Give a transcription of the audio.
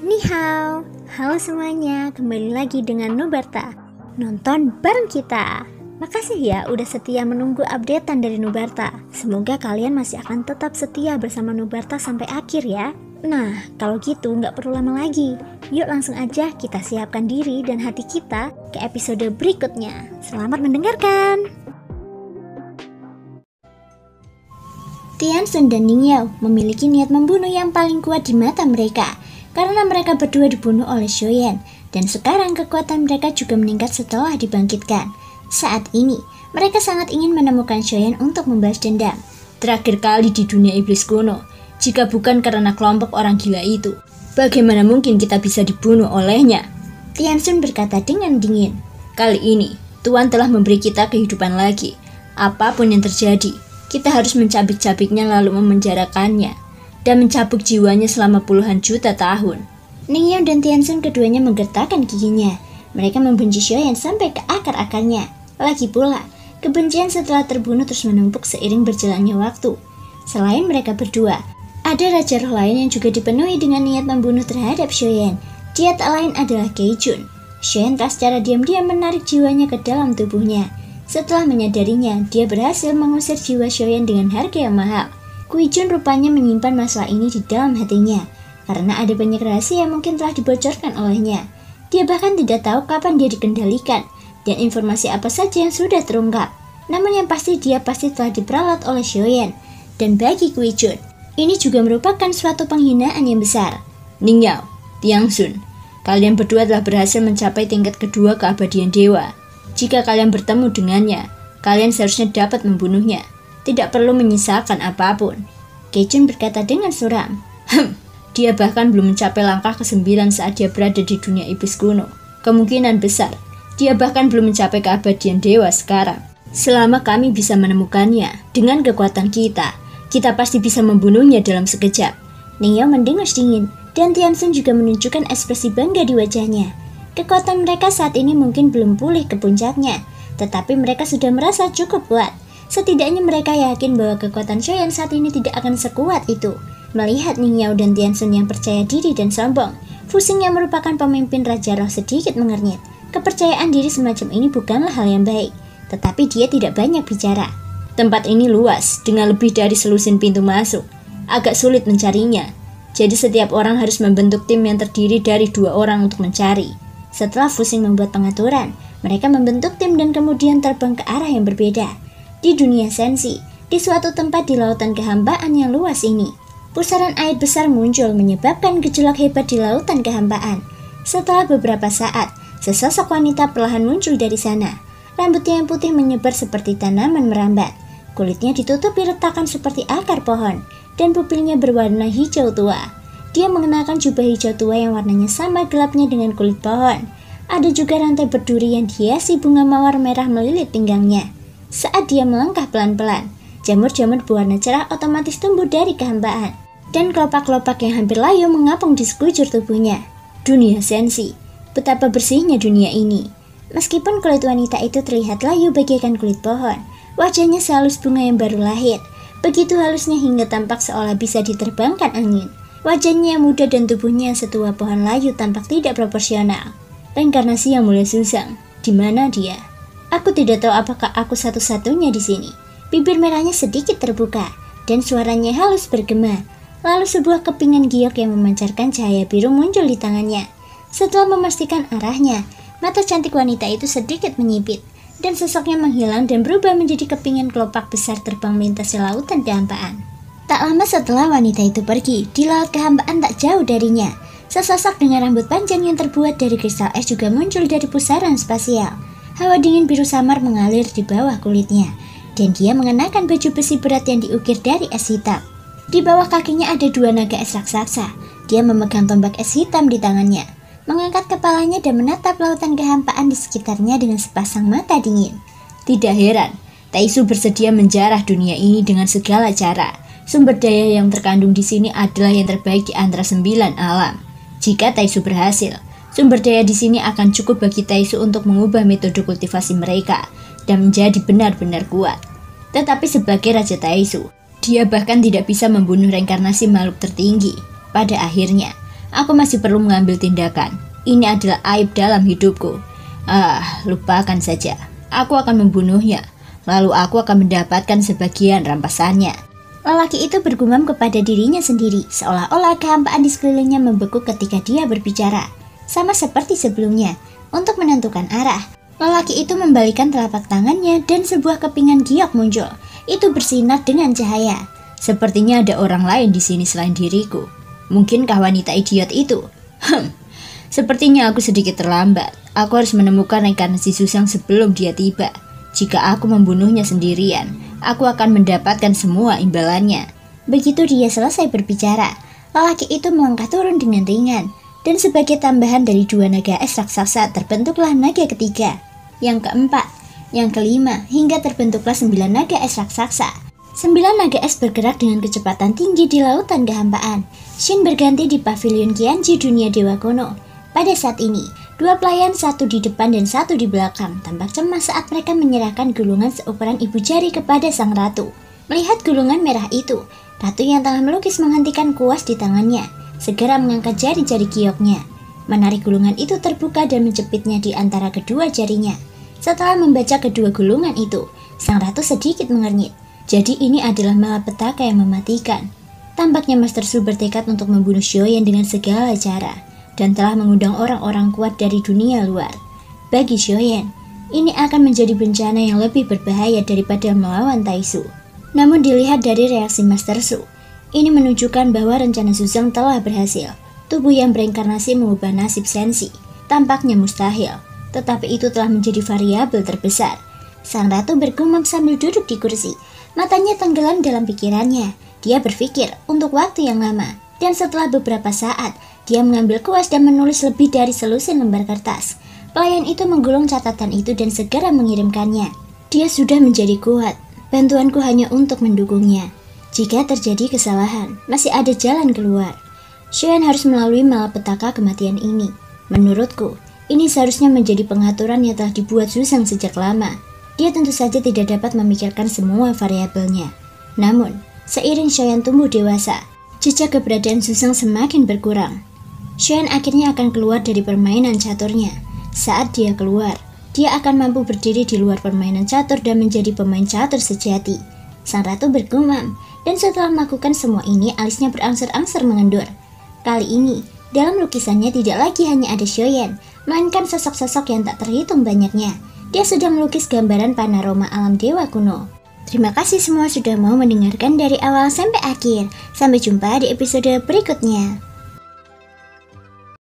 Ni hao, halo semuanya, kembali lagi dengan Nubarta. Nonton bareng kita. Makasih ya udah setia menunggu updatean dari Nubarta. Semoga kalian masih akan tetap setia bersama Nubarta sampai akhir ya. Nah, kalau gitu nggak perlu lama lagi. Yuk langsung aja kita siapkan diri dan hati kita ke episode berikutnya. Selamat mendengarkan. Tiansun dan Ningyao memiliki niat membunuh yang paling kuat di mata mereka. Karena mereka berdua dibunuh oleh Xiaoyan, dan sekarang kekuatan mereka juga meningkat setelah dibangkitkan. Saat ini, mereka sangat ingin menemukan Xiaoyan untuk membalas dendam. Terakhir kali di dunia iblis kuno, jika bukan karena kelompok orang gila itu, bagaimana mungkin kita bisa dibunuh olehnya? Tiansun berkata dengan dingin. Kali ini, Tuan telah memberi kita kehidupan lagi. Apapun yang terjadi, kita harus mencabik-cabiknya lalu memenjarakannya dan mencabuk jiwanya selama puluhan juta tahun. Ningyao dan Tiansun keduanya menggertakkan giginya. Mereka membenci Xiaoyan sampai ke akar-akarnya. Lagi pula, kebencian setelah terbunuh terus menumpuk seiring berjalannya waktu. Selain mereka berdua, ada raja roh lain yang juga dipenuhi dengan niat membunuh terhadap Xiaoyan. Dia tak lain adalah Keijun. Xiaoyan telah secara diam-diam menarik jiwanya ke dalam tubuhnya. Setelah menyadarinya, dia berhasil mengusir jiwa Xiaoyan dengan harga yang mahal. Keijun rupanya menyimpan masalah ini di dalam hatinya, karena ada banyak rahasia yang mungkin telah dibocorkan olehnya. Dia bahkan tidak tahu kapan dia dikendalikan, dan informasi apa saja yang sudah terungkap. Namun yang pasti dia pasti telah diperalat oleh Xiaoyan. Dan bagi Keijun, ini juga merupakan suatu penghinaan yang besar. Ningyao, Tiansun, kalian berdua telah berhasil mencapai tingkat kedua keabadian dewa. Jika kalian bertemu dengannya, kalian seharusnya dapat membunuhnya. Tidak perlu menyisakan apapun. Keijun berkata dengan suram. Dia bahkan belum mencapai langkah ke-9 saat dia berada di dunia iblis kuno. Kemungkinan besar, dia bahkan belum mencapai keabadian dewa sekarang. Selama kami bisa menemukannya, dengan kekuatan kita pasti bisa membunuhnya dalam sekejap. Ningyao mendengus dingin, dan Tiansun juga menunjukkan ekspresi bangga di wajahnya. Kekuatan mereka saat ini mungkin belum pulih ke puncaknya, tetapi mereka sudah merasa cukup kuat. Setidaknya mereka yakin bahwa kekuatan Xiaoyan saat ini tidak akan sekuat itu. Melihat Ningyao dan Tiansun yang percaya diri dan sombong, Fuxing yang merupakan pemimpin Raja Roh sedikit mengernyit. Kepercayaan diri semacam ini bukanlah hal yang baik, tetapi dia tidak banyak bicara. Tempat ini luas, dengan lebih dari selusin pintu masuk. Agak sulit mencarinya, jadi setiap orang harus membentuk tim yang terdiri dari 2 orang untuk mencari. Setelah Fuxing membuat pengaturan, mereka membentuk tim dan kemudian terbang ke arah yang berbeda. Di dunia sensi, di suatu tempat di lautan kehambaan yang luas ini, pusaran air besar muncul menyebabkan gejolak hebat di lautan kehambaan. Setelah beberapa saat, sesosok wanita perlahan muncul dari sana. Rambutnya yang putih menyebar seperti tanaman merambat. Kulitnya ditutupi retakan seperti akar pohon, dan pupilnya berwarna hijau tua. Dia mengenakan jubah hijau tua yang warnanya sama gelapnya dengan kulit pohon. Ada juga rantai berduri yang dihiasi bunga mawar merah melilit pinggangnya. Saat dia melangkah pelan-pelan, jamur-jamur berwarna cerah otomatis tumbuh dari kehambaan, dan kelopak-kelopak yang hampir layu mengapung di sekujur tubuhnya. Dunia sensi, betapa bersihnya dunia ini. Meskipun kulit wanita itu terlihat layu bagaikan kulit pohon, wajahnya sehalus bunga yang baru lahir. Begitu halusnya hingga tampak seolah bisa diterbangkan angin. Wajahnya yang muda dan tubuhnya yang setua pohon layu tampak tidak proporsional. Reinkarnasi yang mulai susang. Di mana dia? Aku tidak tahu apakah aku satu-satunya di sini. Bibir merahnya sedikit terbuka, dan suaranya halus bergema. Lalu sebuah kepingan giok yang memancarkan cahaya biru muncul di tangannya. Setelah memastikan arahnya, mata cantik wanita itu sedikit menyipit, dan sosoknya menghilang dan berubah menjadi kepingan kelopak besar terbang melintasi lautan kehambaan. Tak lama setelah wanita itu pergi, di laut kehambaan tak jauh darinya, sesosok dengan rambut panjang yang terbuat dari kristal es juga muncul dari pusaran spasial. Hawa dingin biru samar mengalir di bawah kulitnya, dan dia mengenakan baju besi berat yang diukir dari es hitam. Di bawah kakinya ada 2 naga es raksasa. Dia memegang tombak es hitam di tangannya, mengangkat kepalanya dan menatap lautan kehampaan di sekitarnya dengan sepasang mata dingin. Tidak heran, Taisu bersedia menjarah dunia ini dengan segala cara. Sumber daya yang terkandung di sini adalah yang terbaik di antara 9 alam. Jika Taisu berhasil, sumber daya di sini akan cukup bagi Taisu untuk mengubah metode kultivasi mereka dan menjadi benar-benar kuat. Tetapi sebagai Raja Taisu, dia bahkan tidak bisa membunuh reinkarnasi makhluk tertinggi. Pada akhirnya, Aku masih perlu mengambil tindakan. Ini adalah aib dalam hidupku. Lupakan saja. Aku akan membunuhnya. Lalu aku akan mendapatkan sebagian rampasannya. Lelaki itu bergumam kepada dirinya sendiri, seolah-olah kehampaan di sekelilingnya membeku ketika dia berbicara. Sama seperti sebelumnya, untuk menentukan arah, lelaki itu membalikan telapak tangannya dan sebuah kepingan giok muncul. Itu bersinar dengan cahaya. Sepertinya ada orang lain di sini selain diriku. Mungkinkah wanita idiot itu? Sepertinya aku sedikit terlambat. Aku harus menemukan reinkarnasi Susang sebelum dia tiba. Jika aku membunuhnya sendirian, aku akan mendapatkan semua imbalannya. Begitu dia selesai berbicara, lelaki itu melangkah turun dengan ringan. Dan sebagai tambahan dari 2 naga es raksasa terbentuklah naga ketiga, yang keempat, yang kelima, hingga terbentuklah 9 naga es raksasa. 9 naga es bergerak dengan kecepatan tinggi di lautan kehampaan. Shin berganti di pavilion Qianji dunia Dewa Kuno. Pada saat ini, 2 pelayan, satu di depan dan satu di belakang, tampak cemas saat mereka menyerahkan gulungan seukuran ibu jari kepada sang ratu. Melihat gulungan merah itu, ratu yang tengah melukis menghentikan kuas di tangannya, segera mengangkat jari-jari gioknya. Menarik gulungan itu terbuka dan menjepitnya di antara kedua jarinya. Setelah membaca kedua gulungan itu, sang ratu sedikit mengernyit. Jadi ini adalah malapetaka yang mematikan. Tampaknya Master Su bertekad untuk membunuh Xiaoyan dengan segala cara, dan telah mengundang orang-orang kuat dari dunia luar. Bagi Xiaoyan, ini akan menjadi bencana yang lebih berbahaya daripada melawan Taisu. Namun dilihat dari reaksi Master Su, ini menunjukkan bahwa rencana Susang telah berhasil. Tubuh yang bereinkarnasi mengubah nasib Sensi. Tampaknya mustahil, tetapi itu telah menjadi variabel terbesar. Sang ratu bergumam sambil duduk di kursi. Matanya tenggelam dalam pikirannya. Dia berpikir untuk waktu yang lama. Dan setelah beberapa saat, dia mengambil kuas dan menulis lebih dari selusin lembar kertas. Pelayan itu menggulung catatan itu dan segera mengirimkannya. Dia sudah menjadi kuat. Bantuanku hanya untuk mendukungnya. Jika terjadi kesalahan, masih ada jalan keluar. Xiaoyan harus melalui malapetaka kematian ini. Menurutku, ini seharusnya menjadi pengaturan yang telah dibuat Susang sejak lama. Dia tentu saja tidak dapat memikirkan semua variabelnya. Namun, seiring Xiaoyan tumbuh dewasa, jejak keberadaan Susang semakin berkurang. Xiaoyan akhirnya akan keluar dari permainan caturnya. Saat dia keluar, dia akan mampu berdiri di luar permainan catur dan menjadi pemain catur sejati. Sang ratu bergumam, dan setelah melakukan semua ini, alisnya berangsur-angsur mengendur. Kali ini, dalam lukisannya tidak lagi hanya ada Xiaoyan, melainkan sosok-sosok yang tak terhitung banyaknya. Dia sudah melukis gambaran panorama alam dewa kuno. Terima kasih semua sudah mau mendengarkan dari awal sampai akhir. Sampai jumpa di episode berikutnya.